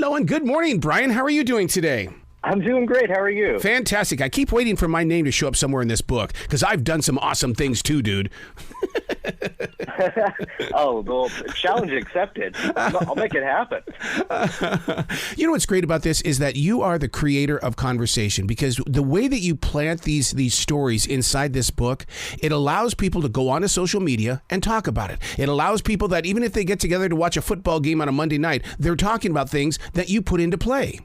Hello and good morning, Brian. How are you doing today? I'm doing great. How are you? Fantastic. I keep waiting for my name to show up somewhere in this book because I've done some awesome things too, dude. Oh, well, challenge accepted. I'll make it happen. You know what's great about this is that you are the creator of conversation, because the way that you plant these stories inside this book, it allows people to go onto social media and talk about it. It allows people that even if they get together to watch a football game on a Monday night, they're talking about things that you put into play.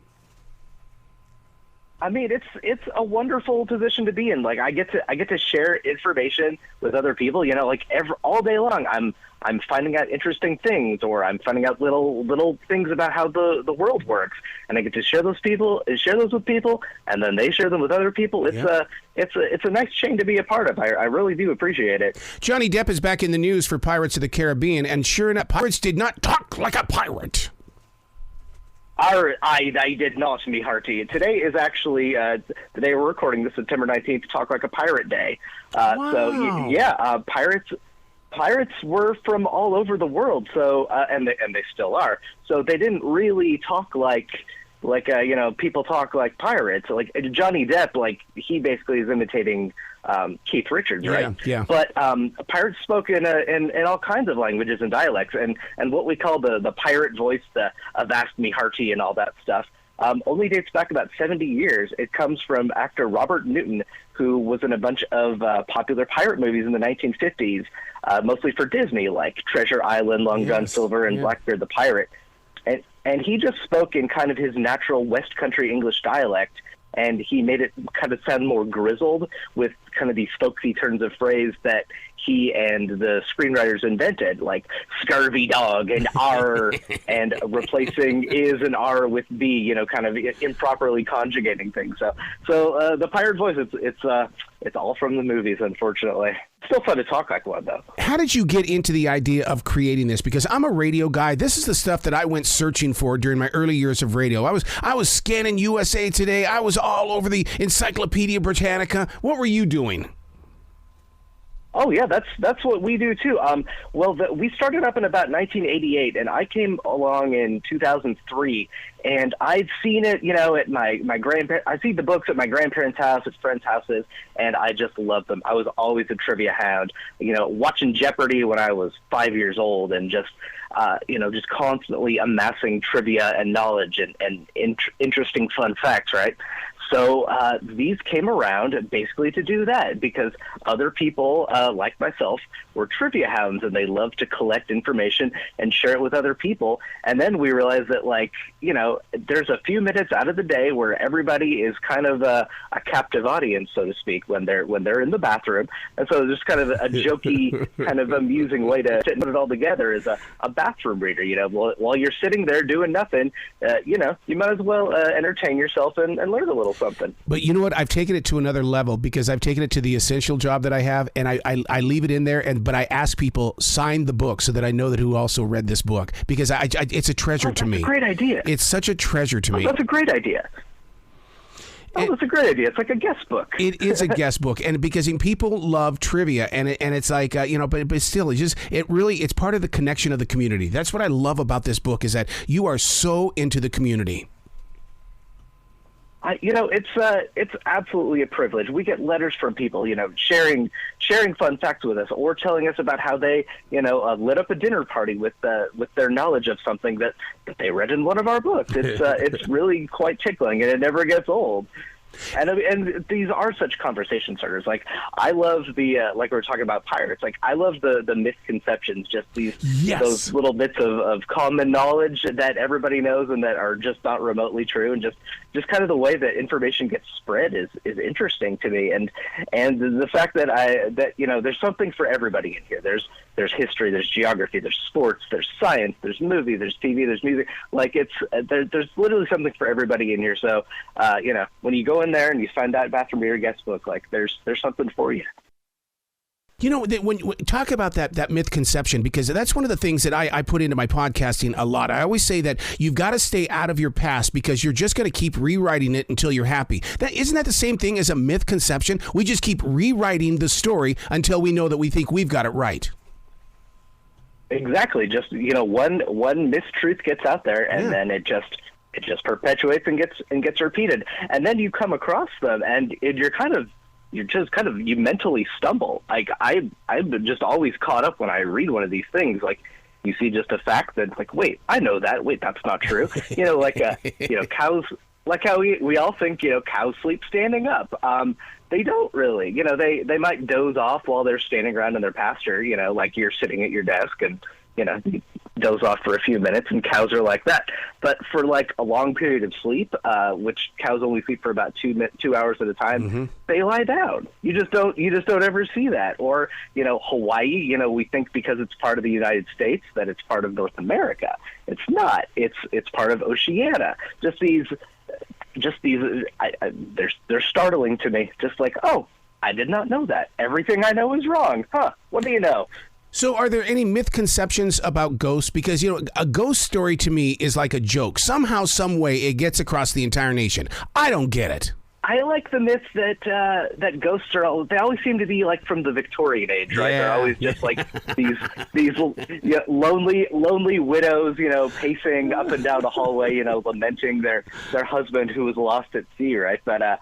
I mean, it's a wonderful position to be in. Like I get to share information with other people. You know, like all day long, I'm finding out interesting things, or I'm finding out little things about how the world works, and I get to share those with people, and then they share them with other people. It's a nice chain to be a part of. I really do appreciate it. Johnny Depp is back in the news for Pirates of the Caribbean, and sure enough, pirates did not talk like a pirate. I did not, me hearty. Today is actually the day we're recording this, September 19th, Talk Like a Pirate Day. Wow. So yeah, pirates were from all over the world. So and they still are. So they didn't really talk like people talk like pirates. Like Johnny Depp, like he basically is imitating Keith Richards, right? Yeah. But pirates spoke in all kinds of languages and dialects, and what we call the pirate voice, the Avast Me Hearty and all that stuff, only dates back about 70 years. It comes from actor Robert Newton, who was in a bunch of popular pirate movies in the 1950s, mostly for Disney, like Treasure Island, Long John Silver, and Blackbeard the Pirate. And he just spoke in kind of his natural West Country English dialect, and he made it kind of sound more grizzled with kind of these folksy turns of phrase that he and the screenwriters invented, like scurvy dog and R, and replacing is and R with B, you know, kind of improperly conjugating things. So the pirate voice, it's all from the movies, unfortunately. Still fun to talk like one, though. How did you get into the idea of creating this? Because I'm a radio guy. This is the stuff that I went searching for during my early years of radio. I was scanning USA Today. I was all over the Encyclopedia Britannica. What were you doing? Oh yeah, that's what we do too. We started up in about 1988, and I came along in 2003, and I'd seen it, you know, at my grandparents. I see the books at my grandparents' house, at friends' houses, and I just loved them. I was always a trivia hound, you know, watching Jeopardy when I was 5 years old, and just constantly amassing trivia and knowledge and interesting fun facts, right? So these came around basically to do that, because other people like myself were trivia hounds, and they love to collect information and share it with other people. And then we realized that, like, you know, there's a few minutes out of the day where everybody is kind of a captive audience, so to speak, when they're in the bathroom. And so just kind of a jokey, kind of amusing way to put it all together is a bathroom reader. You know, while you're sitting there doing nothing, you know, you might as well entertain yourself and learn a little something. But you know what? I've taken it to another level, because I've taken it to the essential job that I have, and I leave it in there, but I ask people, sign the book so that I know that who also read this book, because it's a treasure to me. That's a great idea. It's such a treasure to me. That's a great idea. That's a great idea. It's like a guest book. It is a guest book, and because people love trivia, and it's like but still, it's part of the connection of the community. That's what I love about this book, is that you are so into the community. It's absolutely a privilege. We get letters from people, you know, sharing fun facts with us, or telling us about how they, you know, lit up a dinner party with their knowledge of something that they read in one of our books. It's really quite tickling, and it never gets old. And these are such conversation starters. Like, I love like we were talking about pirates. Like, I love the misconceptions, just those little bits of common knowledge that everybody knows and that are just not remotely true, and just kind of the way that information gets spread is interesting to me. And the fact that you know, there's something for everybody in here. There's history, there's geography, there's sports, there's science, there's movie, there's TV, there's music. Like, there's literally something for everybody in here. So you know, when you go in there and you find that bathroom reader guest book, like, there's something for you. You know, when talk about that myth conception, because that's one of the things that I put into my podcasting a lot. I always say that you've got to stay out of your past, because you're just going to keep rewriting it until you're happy. Isn't that the same thing as a myth conception? We just keep rewriting the story until we know that we think we've got it right. Exactly. Just, you know, one mistruth gets out there, and then it just it just perpetuates and gets repeated. And then you come across them, and you mentally stumble. Like I've just always caught up when I read one of these things. Like you see just a fact that's like, wait, I know that. Wait, that's not true. Cows. Like how we all think, cows sleep standing up. They don't really. They might doze off while they're standing around in their pasture. Like you're sitting at your desk and you doze off for a few minutes, and cows are like that. But for like a long period of sleep, which cows only sleep for about 2 hours at a time, they lie down. You just don't ever see that. Or Hawaii. We think because it's part of the United States that it's part of North America. It's not. It's part of Oceania. They're startling to me. Just like, oh, I did not know that. Everything I know is wrong. Huh? What do you know? So are there any misconceptions about ghosts? Because, a ghost story to me is like a joke. Somehow, some way, it gets across the entire nation. I don't get it. I like the myth that ghosts they always seem to be like from the Victorian age, right? Yeah. They're always just like these lonely widows, pacing up and down the hallway, lamenting their husband who was lost at sea, right? But I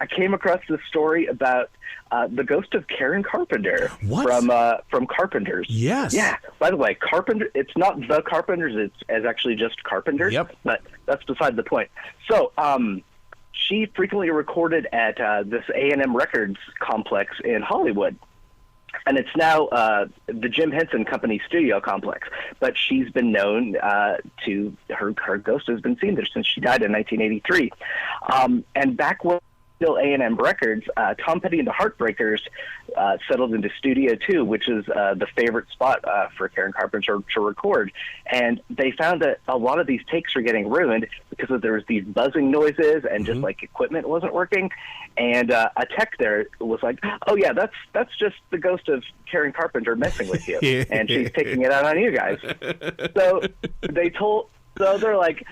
came across this story about the ghost of Karen Carpenter. What? From Carpenters. Yes. Yeah. By the way, Carpenter. It's not the Carpenters. It's actually just Carpenters. Yep. But that's beside the point. So, she frequently recorded at this A&M Records complex in Hollywood. And it's now the Jim Henson Company studio complex. But she's been known to, her ghost has been seen there since she died in 1983. And back when still A&M Records, Tom Petty and the Heartbreakers settled into Studio 2, which is the favorite spot for Karen Carpenter to record. And they found that a lot of these takes were getting ruined because there was these buzzing noises and just like equipment wasn't working. And a tech there was like, oh yeah, that's just the ghost of Karen Carpenter messing with you. And she's taking it out on you guys. So they're like,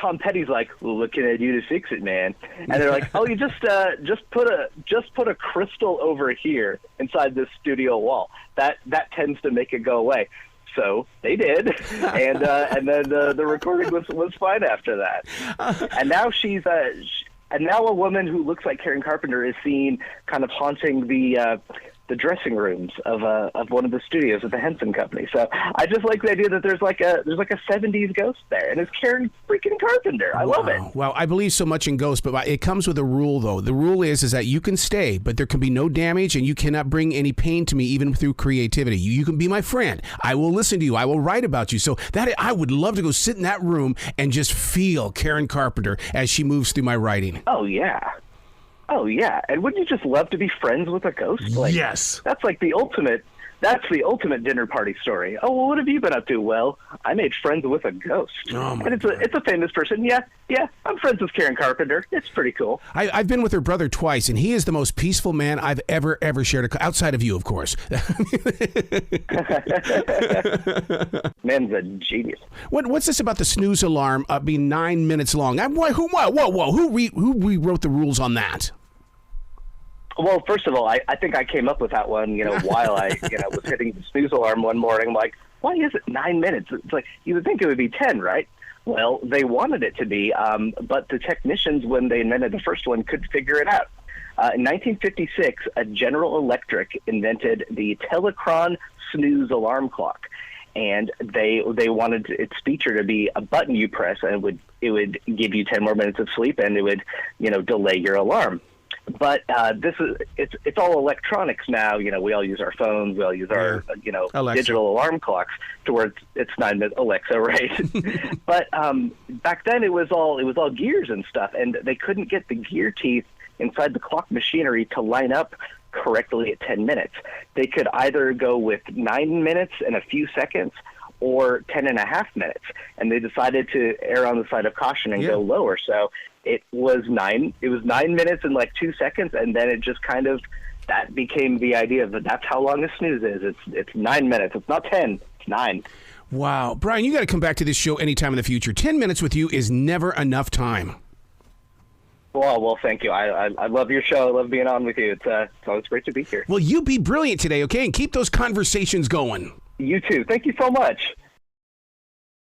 Tom Petty's like, well, what can I do to fix it, man? And they're like, oh, you just put a crystal over here inside this studio wall. That tends to make it go away. So they did, and then the recording was fine after that. And now now a woman who looks like Karen Carpenter is seen kind of haunting the dressing rooms of one of the studios at the Henson Company. So I just like the idea that there's like a 70s ghost there, and it's Karen freaking Carpenter. I love it. Well, I believe so much in ghosts, but it comes with a rule, though. The rule is that you can stay, but there can be no damage, and you cannot bring any pain to me, even through creativity. You can be my friend. I will listen to you. I will write about you. So that I would love to go sit in that room and just feel Karen Carpenter as she moves through my writing. Oh, yeah. Oh, yeah. And wouldn't you just love to be friends with a ghost? Like, yes. That's like the ultimate dinner party story. Oh, well, what have you been up to? Well, I made friends with a ghost. Oh, my and it's a famous person. Yeah, I'm friends with Karen Carpenter. It's pretty cool. I've been with her brother twice, and he is the most peaceful man I've ever shared, outside of you, of course. Man's a genius. What's this about the snooze alarm being 9 minutes long? Who rewrote the rules on that? Well, first of all, I think I came up with that one, while I, was hitting the snooze alarm one morning. I'm like, why is it 9 minutes? It's like, you would think it would be 10, right? Well, they wanted it to be, but the technicians, when they invented the first one, couldn't figure it out. In 1956, a General Electric invented the Telechron snooze alarm clock. And they wanted its feature to be a button you press, and it would give you 10 more minutes of sleep, and it would, delay your alarm. But it's all electronics now. We all use our phones. We all use our digital alarm clocks to where it's 9 minutes. Alexa, right? But back then it was all gears and stuff, and they couldn't get the gear teeth inside the clock machinery to line up correctly at 10 minutes. They could either go with 9 minutes and a few seconds, or 10.5 minutes, and they decided to err on the side of caution and go lower. So it was 9 minutes and like 2 seconds, and then it just that became the idea that that's how long a snooze is. It's 9 minutes. It's not 10. It's 9. Wow, Brian, you got to come back to this show anytime in the future. 10 minutes with you is never enough time. Well, thank you. I love your show. I love being on with you. It's always great to be here. Well, you be brilliant today, okay? And keep those conversations going. You too. Thank you so much.